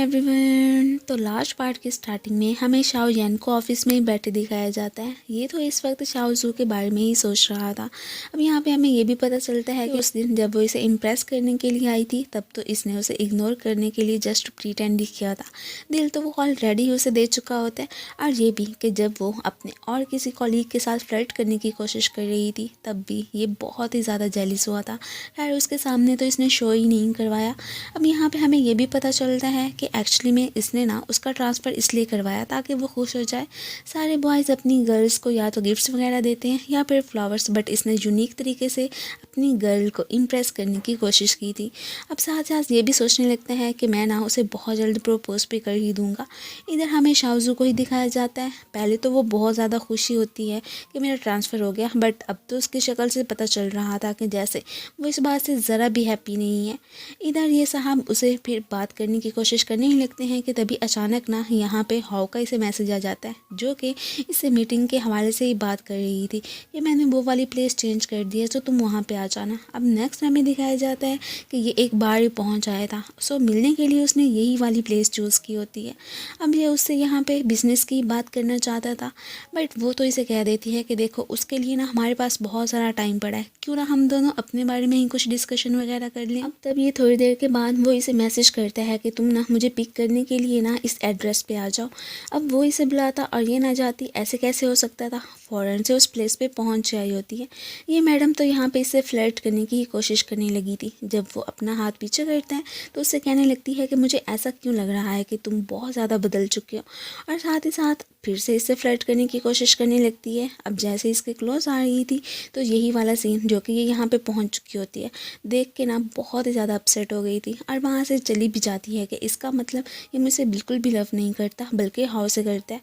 Everyone. तो last part की starting में हमें शाओ यान को ऑफिस में ही बैठे दिखाया जाता है। ये तो इस वक्त शाओ जू के बारे में ही सोच रहा था। अब यहाँ पे हमें ये भी पता चलता है कि उस दिन जब वो इसे इम्प्रेस करने के लिए आई थी तब तो इसने उसे इग्नोर करने के लिए जस्ट प्रीटेंड ही किया था। दिल तो वो ऑलरेडी उसे दे चुका होता है। और ये भी कि जब वो अपने और किसी कॉलीग के साथ फ्लर्ट करने की कोशिश कर रही थी तब भी ये बहुत ही ज़्यादा जेलिस हुआ था। खैर उसके सामने तो इसने शो ही नहीं करवाया। अब यहाँ पे हमें ये भी पता चलता है कि एक्चुअली में इसने ना उसका ट्रांसफ़र इसलिए करवाया ताकि वो खुश हो जाए। सारे बॉयज़ अपनी गर्ल्स को या तो गिफ्ट्स वगैरह देते हैं या फिर फ्लावर्स, बट इसने यूनिक तरीके से अपनी गर्ल को इम्प्रेस करने की कोशिश की थी। अब साथ साथ ये भी सोचने लगता है कि मैं ना उसे बहुत जल्द प्रपोज भी कर ही दूँगा। इधर हमें शाओजू को ही दिखाया जाता है। पहले तो वो बहुत ज़्यादा खुशी होती है कि मेरा ट्रांसफ़र हो गया, बट अब तो उसकी शक्ल से पता चल रहा था कि जैसे वो इस बात से ज़रा भी हैप्पी नहीं है। इधर ये साहब उसे फिर बात करने की कोशिश करने ही लगते हैं कि तभी अचानक ना यहाँ पे हाउ का इसे मैसेज आ जाता है, जो कि इससे मीटिंग के हवाले से ही बात कर रही थी कि मैंने वो वाली प्लेस चेंज कर दी है तो तुम वहाँ पे आ जाना। अब नेक्स्ट हमें दिखाया जाता है कि ये एक बार ही पहुँच आया था, सो मिलने के लिए उसने यही वाली प्लेस चूज़ की होती है। अब ये उससे यहाँ पे बिज़नेस की बात करना चाहता था, बट वो तो इसे कह देती है कि देखो उसके लिए ना हमारे पास बहुत सारा टाइम पड़ा है, क्यों ना हम दोनों अपने बारे में ही कुछ डिस्कशन वगैरह कर लें। अब तब ये थोड़ी देर के बाद वो इसे मैसेज करता है कि तुम ना मुझे पिक करने के लिए ना इस एड्रेस पे आ जाओ। अब वो इसे बुलाता और ये ना जाती, ऐसे कैसे हो सकता था, फ़ौरन से उस प्लेस पे पहुंच आई होती है। ये मैडम तो यहाँ पे इसे फ्लर्ट करने की कोशिश करने लगी थी। जब वो अपना हाथ पीछे करता है तो उससे कहने लगती है कि मुझे ऐसा क्यों लग रहा है कि तुम बहुत ज़्यादा बदल चुके हो, और साथ ही साथ फिर से इससे फ्लर्ट करने की कोशिश करने लगती है। अब जैसे इसके क्लोज आ रही थी तो यही वाला सीन जो कि ये यहाँ पे पहुँच चुकी होती है, देख के ना बहुत ही ज़्यादा अपसेट हो गई थी और वहाँ से चली भी जाती है कि इसका मतलब ये मुझसे बिल्कुल भी लव नहीं करता बल्कि हाउ से करता है।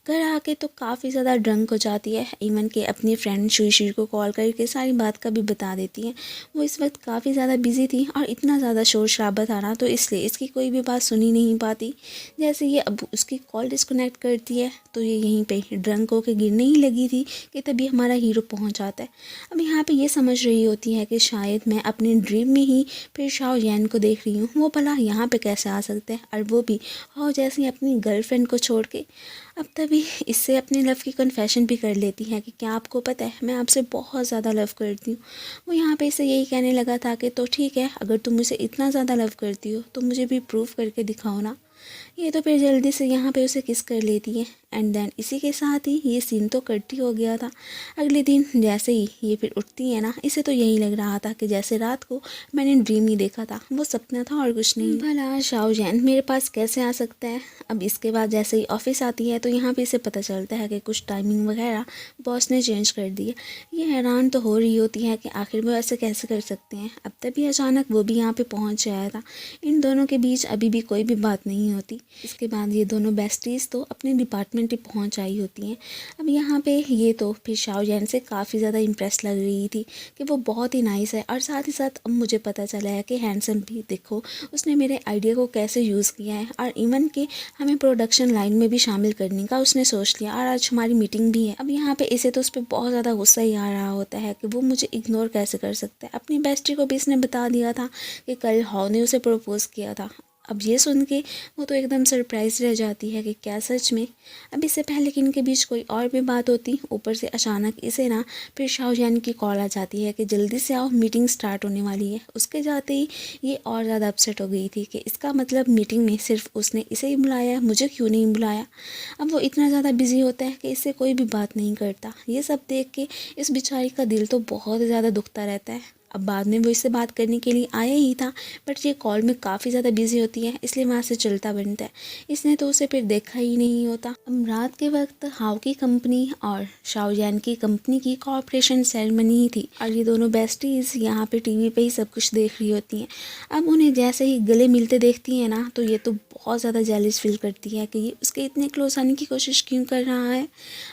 घर आके तो काफ़ी ज़्यादा ड्रंक हो जाती है, इवन के अपनी फ्रेंड शुशी को कॉल करके सारी बात का भी बता देती है। वो इस वक्त काफ़ी ज़्यादा बिजी थी और इतना ज़्यादा शोर शराबा था ना, तो इसलिए इसकी कोई भी बात सुनी नहीं पाती। जैसे ये अब उसकी कॉल डिस्कनेक्ट करती है तो ये यहीं पे ड्रंक होकर गिरने ही लगी थी कि तभी हमारा हीरो पहुंच आता है। अब यहाँ पे ये समझ रही होती है कि शायद मैं अपने ड्रीम में ही फिर शाओ यान को देख रही हूँ, वो भला यहाँ पे कैसे आ सकते हैं, और वो भी हाओ जैसी अपनी गर्लफ्रेंड को छोड़ के। अब तभी इससे अपने लव की कन्फेशन भी कर लेती है कि क्या आपको पता है मैं आपसे बहुत ज़्यादा लव करती हूँ। वो यहाँ पे इसे यही कहने लगा था कि तो ठीक है, अगर तुम मुझे इतना ज़्यादा लव करती हो तो मुझे भी प्रूफ करके दिखाओ ना। ये तो फिर जल्दी से यहाँ पे उसे किस कर लेती है एंड देन इसी के साथ ही ये सीन तो कट ही हो गया था। अगले दिन जैसे ही ये फिर उठती है ना, इसे तो यही लग रहा था कि जैसे रात को मैंने ड्रीम ही देखा था, वो सपना था और कुछ नहीं। भला शाओ जैन मेरे पास कैसे आ सकता है। अब इसके बाद जैसे ही ऑफिस आती है तो यहाँ पे इसे पता चलता है कि कुछ टाइमिंग वगैरह बॉस ने चेंज कर दी है। ये हैरान तो हो रही होती है कि आखिर वो ऐसे कैसे कर सकते हैं। अब तभी अचानक वो भी यहाँ पे पहुँच आया था। इन दोनों के बीच अभी भी कोई भी बात नहीं होती। इसके बाद ये दोनों बेस्टीज़ तो अपने डिपार्टमेंट ही पहुंच आई होती हैं। अब यहाँ पे ये तो फिर शाओ जैन से काफ़ी ज़्यादा इम्प्रेस लग रही थी कि वो बहुत ही नाइस है, और साथ ही साथ अब मुझे पता चला है कि हैंडसम भी। देखो उसने मेरे आइडिया को कैसे यूज़ किया है, और इवन कि हमें प्रोडक्शन लाइन में भी शामिल करने का उसने सोच लिया, और आज हमारी मीटिंग भी है। अब यहाँ पे इसे तो उस पर बहुत ज़्यादा गुस्सा ही आ रहा होता है कि वो मुझे इग्नोर कैसे कर सकता है। अपनी बेस्टी को भी इसने बता दिया था कि कल हाउ ने उसे प्रपोज़ किया था। अब ये सुन के वो तो एकदम सरप्राइज रह जाती है कि क्या सच में। अब इससे पहले कि इनके बीच कोई और भी बात होती, ऊपर से अचानक इसे ना फिर शाओ यान की कॉल आ जाती है कि जल्दी से आओ, मीटिंग स्टार्ट होने वाली है। उसके जाते ही ये और ज़्यादा अपसेट हो गई थी कि इसका मतलब मीटिंग में सिर्फ उसने इसे ही बुलाया, मुझे क्यों नहीं बुलाया। अब वो इतना ज़्यादा बिजी होता है कि इससे कोई भी बात नहीं करता। ये सब देख के इस बेचारी का दिल तो बहुत ज़्यादा दुखता रहता है। अब बाद में वो इससे बात करने के लिए आया ही था, बट ये कॉल में काफ़ी ज़्यादा बिजी होती है, इसलिए वहाँ से चलता बनता है। इसने तो उसे फिर देखा ही नहीं होता। अब रात के वक्त हाउ की कंपनी और शाओ यान की कंपनी की कॉर्पोरेशन सेरेमनी ही थी, और ये दोनों बेस्टीज यहाँ पे टीवी पे ही सब कुछ देख रही होती हैं। अब उन्हें जैसे ही गले मिलते देखती हैं ना, तो ये तो बहुत ज़्यादा जेलिस फील करती है कि ये उसके इतने क्लोज आने की कोशिश क्यों कर रहा है।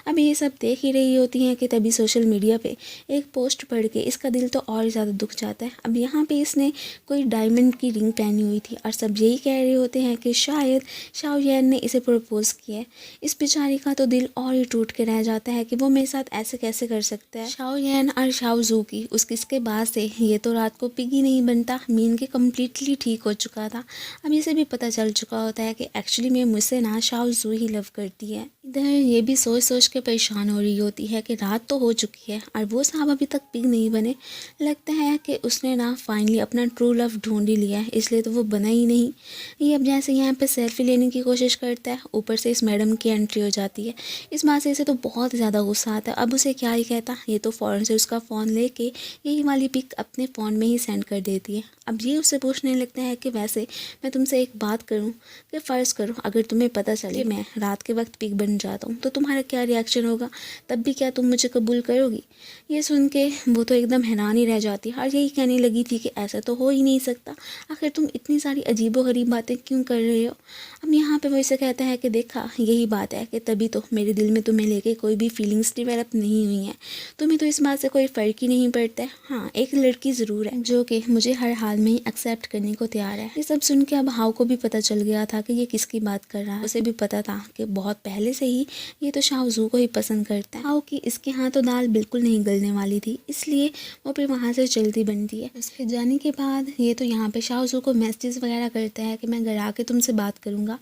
अब ये सब देख ही रही होती हैं कि तभी सोशल मीडिया पे एक पोस्ट पढ़ के इसका दिल तो और ज़्यादा ज़्यादा दुख जाता है। अब यहाँ पे इसने कोई डायमंड की रिंग पहनी हुई थी और सब यही कह रहे होते हैं कि शायद शाओ यान ने इसे प्रपोज़ किया है। इस बेचारी का तो दिल और ही टूट के रह जाता है कि वो मेरे साथ ऐसे कैसे कर सकता है। शाओ यान और शाओ जू की उस किसके बाद से ये तो रात को पिगी नहीं बनता, मीन के कम्प्लीटली ठीक हो चुका था। अब इसे भी पता चल चुका होता है कि एक्चुअली में मुझसे ना शाओ जू ही लव करती है। इधर ये भी सोच सोच के परेशान हो रही होती है कि रात तो हो चुकी है और वो साहब अभी तक पिग नहीं बने। लगता है कि उसने ना फाइनली अपना ट्रू लव ढूंढ ही लिया है, इसलिए तो वो बना ही नहीं। ये अब जैसे यहाँ पे सेल्फी लेने की कोशिश करता है, ऊपर से इस मैडम की एंट्री हो जाती है। इस बात से इसे तो बहुत ज़्यादा गुस्सा आता है। अब उसे क्या ही कहता, ये तो फ़ौरन से उसका फ़ोन लेके यही वाली पिक अपने फ़ोन में ही सेंड कर देती है। अब ये उससे पूछने लगता है कि वैसे मैं तुमसे एक बात करूं कि फ़र्ज़ करो अगर तुम्हें पता चले मैं रात के वक्त पिक बन जाता हूं तो तुम्हारा क्या रिएक्शन होगा, तब भी क्या तुम मुझे कबूल करोगी। ये सुन के वो तो एकदम हैरान ही रह जाती है और यही कहने लगी थी कि ऐसा तो हो ही नहीं सकता, आखिर तुम इतनी सारी अजीबोगरीब बातें क्यों कर रहे हो। अब यहाँ पे वो इसे कहता है कि देखा यही बात है कि तभी तो मेरे दिल में तुम्हें लेके कोई भी फीलिंग्स डिवेलप नहीं हुई हैं, तुम्हें तो इस बात से कोई फ़र्क ही नहीं पड़ता है। हाँ, एक लड़की ज़रूर है जो कि मुझे हर हाल में ही एक्सेप्ट करने को तैयार है। ये सब सुन के अब हाउ को भी पता चल गया था कि ये किसकी बात कर रहा है। उसे भी पता था कि बहुत पहले से ही ये तो शाओ जू को ही पसंद करता है। हाउ की इसके यहाँ तो दाल बिल्कुल नहीं गलने वाली थी, इसलिए वो फिर वहाँ से चलती बनती है। उसके जाने के बाद ये तो यहाँ पे शाओ जू को मैसेज वगैरह करता है कि मैं घर आके तुमसे बात करूँगा।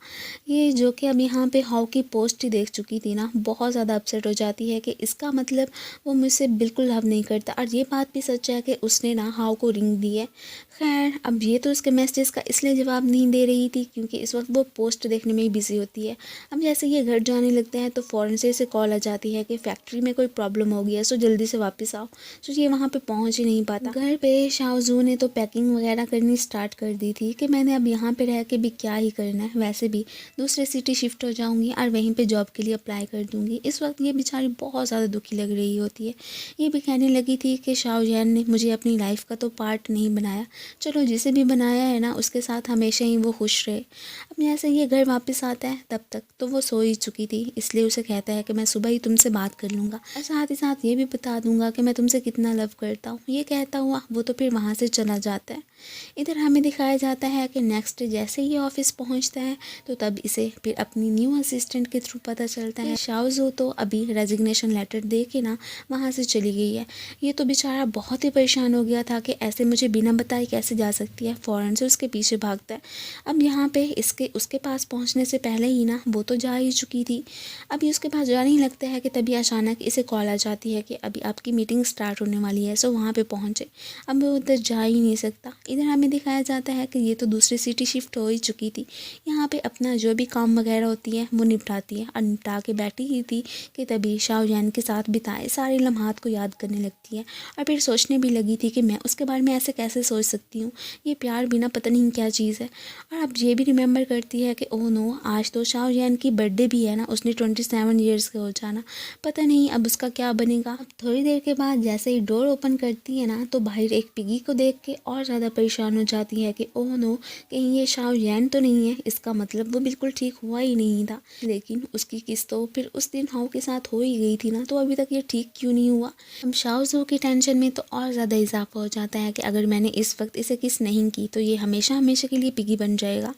ये जो कि अब यहाँ पे हाउ की पोस्ट ही देख चुकी थी ना, बहुत ज़्यादा अपसेट हो जाती है कि इसका मतलब वो मुझसे बिल्कुल लव नहीं करता। और ये बात भी सच है कि उसने ना हाउ को रिंग दी है। खैर अब ये तो उसके मैसेज का इसलिए जवाब नहीं दे रही थी क्योंकि इस वक्त वो पोस्ट देखने में ही बिजी होती है। अब जैसे ये घर जाने लगते हैं तो फ़ौरन से इसे कॉल आ जाती है कि फैक्ट्री में कोई प्रॉब्लम हो गई है, सो जल्दी से वापस आओ। सो ये वहाँ पे पहुँच ही नहीं पाता। घर पे शाओ जू ने तो पैकिंग वगैरह करनी स्टार्ट कर दी थी कि मैंने अब यहाँ पे रह के भी क्या ही करना है, वैसे भी दूसरे सिटी शिफ्ट हो जाऊँगी और वहीं पर जॉब के लिए अप्लाई कर दूँगी। इस वक्त ये बेचारी बहुत ज़्यादा दुखी लग रही होती है। ये भी कहने लगी थी कि शाओ यान ने मुझे अपनी लाइफ का तो पार्ट नहीं बनाया, चलो जिसे भी बनाया है ना उसके साथ हमेशा ही वो खुश रहे। अब जैसे ये घर वापस आता है तब तक तो वो सो ही चुकी थी, इसलिए उसे कहता है कि मैं सुबह ही तुमसे बात कर लूँगा और साथ ही साथ ये भी बता दूंगा कि मैं तुमसे कितना लव करता हूँ। ये कहता हुआ वो तो फिर वहाँ से चला जाता है। इधर हमें दिखाया जाता है कि नेक्स्ट डे जैसे ये ऑफिस पहुँचता है तो तब इसे फिर अपनी न्यू असिस्टेंट के थ्रू पता चलता है शाओ जू तो अभी रेजिग्नेशन लेटर दे के ना वहाँ से चली गई है। ये तो बेचारा बहुत ही परेशान हो गया था कि ऐसे मुझे बिना बताए कैसे जा सकती है, फ़ौरन से उसके पीछे भागता है। अब यहाँ पे इसके उसके पास पहुँचने से पहले ही ना वो तो जा ही चुकी थी। अभी उसके पास जाने ही लगता है कि तभी अचानक इसे कॉल आ जाती है कि अभी आपकी मीटिंग स्टार्ट होने वाली है, सो वहाँ पे पहुँचे। अब वो उधर जा ही नहीं सकता। इधर हमें दिखाया जाता है कि ये तो दूसरी सिटी शिफ्ट हो ही चुकी थी, यहाँ पे अपना जो भी काम वगैरह होती है वो निपटाती है और निपटा के बैठी ही थी कि तभी शाओ यान के साथ बिताए सारे लम्हात को याद करने लगती है और फिर सोचने भी लगी थी कि मैं उसके बारे में ऐसे कैसे सोच सकती हूँ, ये प्यार बिना पता नहीं क्या चीज़ है। और अब ये भी रिमेंबर करती है कि ओह नो, आज तो शाओ यान की बर्थडे भी है ना, उसने 27 ईयर्स के हो जाना, पता नहीं अब उसका क्या बनेगा। अब थोड़ी देर के बाद जैसे ही डोर ओपन करती है ना तो बाहर एक पिगी को देख के और ज़्यादा परेशान हो जाती है कि ओह नो, कहीं ये शाओ यान तो नहीं है, इसका मतलब वो बिल्कुल ठीक हुआ ही नहीं था। लेकिन उसकी किस तो फिर उस दिन हाउ के साथ हो ही गई थी ना, तो अभी तक ये ठीक क्यों नहीं हुआ। हम शाओ जू की टेंशन में तो और ज़्यादा इजाफा हो जाता है कि अगर मैंने इस वक्त इसे किस नहीं की तो ये हमेशा हमेशा के लिए पिगी बन जाएगा।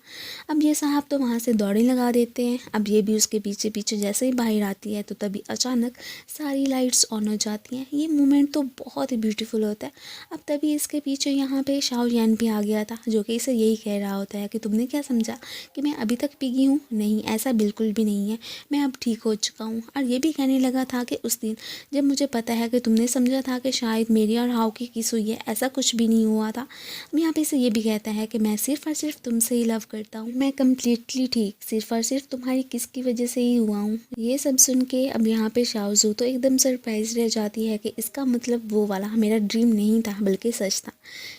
अब ये साहब तो वहाँ से दौड़े लगा देते हैं। अब ये भी उसके पीछे पीछे जैसे ही बाहर आती है तो तभी अचानक सारी लाइट्स ऑन हो जाती हैं। ये मोमेंट तो बहुत ही ब्यूटीफुल होता है। अब तभी इसके पीछे यहाँ पे शाओ यान भी आ गया था जो कि इसे यही कह रहा होता है कि तुमने क्या समझा कि मैं अभी तक पिगी हूँ, नहीं ऐसा बिल्कुल भी नहीं है, मैं अब ठीक हो चुका हूँ। और ये भी कहने लगा था कि उस दिन जब मुझे पता है कि तुमने समझा था कि शायद मेरी और हाउ की किस हुई है, ऐसा कुछ भी नहीं हुआ था। अब यहाँ पे इसे ये भी कहता है कि मैं सिर्फ और सिर्फ तुमसे ही लव करता हूँ, मैं कम्प्लीटली ठीक सिर्फ और सिर्फ तुम्हारी किस की वजह से ही हुआ हूँ। ये सब सुन के अब यहाँ पे शाओ जू तो एकदम सरप्राइज रह जाती है कि इसका मतलब वो वाला मेरा ड्रीम नहीं था बल्कि सच था।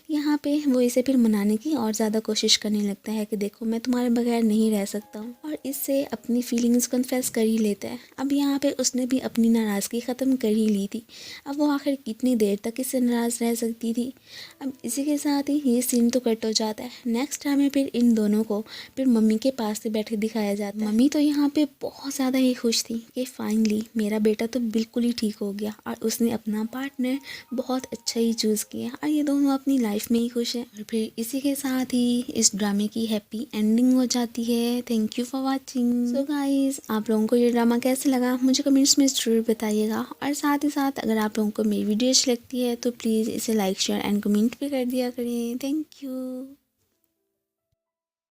यहाँ पे पे वो इसे फिर मनाने की और ज़्यादा कोशिश करने लगता है कि देखो मैं तुम्हारे बगैर नहीं रह सकता हूँ, और इससे अपनी फीलिंग्स कन्फेस कर ही लेता है। अब यहाँ पे उसने भी अपनी नाराज़गी ख़त्म कर ही ली थी। अब वो आखिर कितनी देर तक इससे नाराज़ रह सकती थी। अब इसी के साथ ही ये सीन तो कट हो जाता है। नेक्स्ट हमें फिर इन दोनों को फिर मम्मी के पास से बैठे दिखाया जाता है। मम्मी तो यहाँ पे बहुत ज़्यादा ही खुश थी कि फाइनली मेरा बेटा तो बिल्कुल ही ठीक हो गया और उसने अपना पार्टनर बहुत अच्छा ही चूज़ किया और ये दोनों अपनी लाइफ में ही खुश हैं। और फिर इसी के साथ ही इस ड्रामे की हैप्पी एंडिंग हो जाती है। Thank you for watching. So guys, आप लोगों को ये ड्रामा कैसे लगा मुझे कमेंट्स में ज़रूर बताइएगा, और साथ ही साथ अगर आप लोगों को मेरी वीडियो अच्छी लगती है तो प्लीज़ इसे लाइक शेयर एंड कमेंट भी कर दिया करें। Thank you.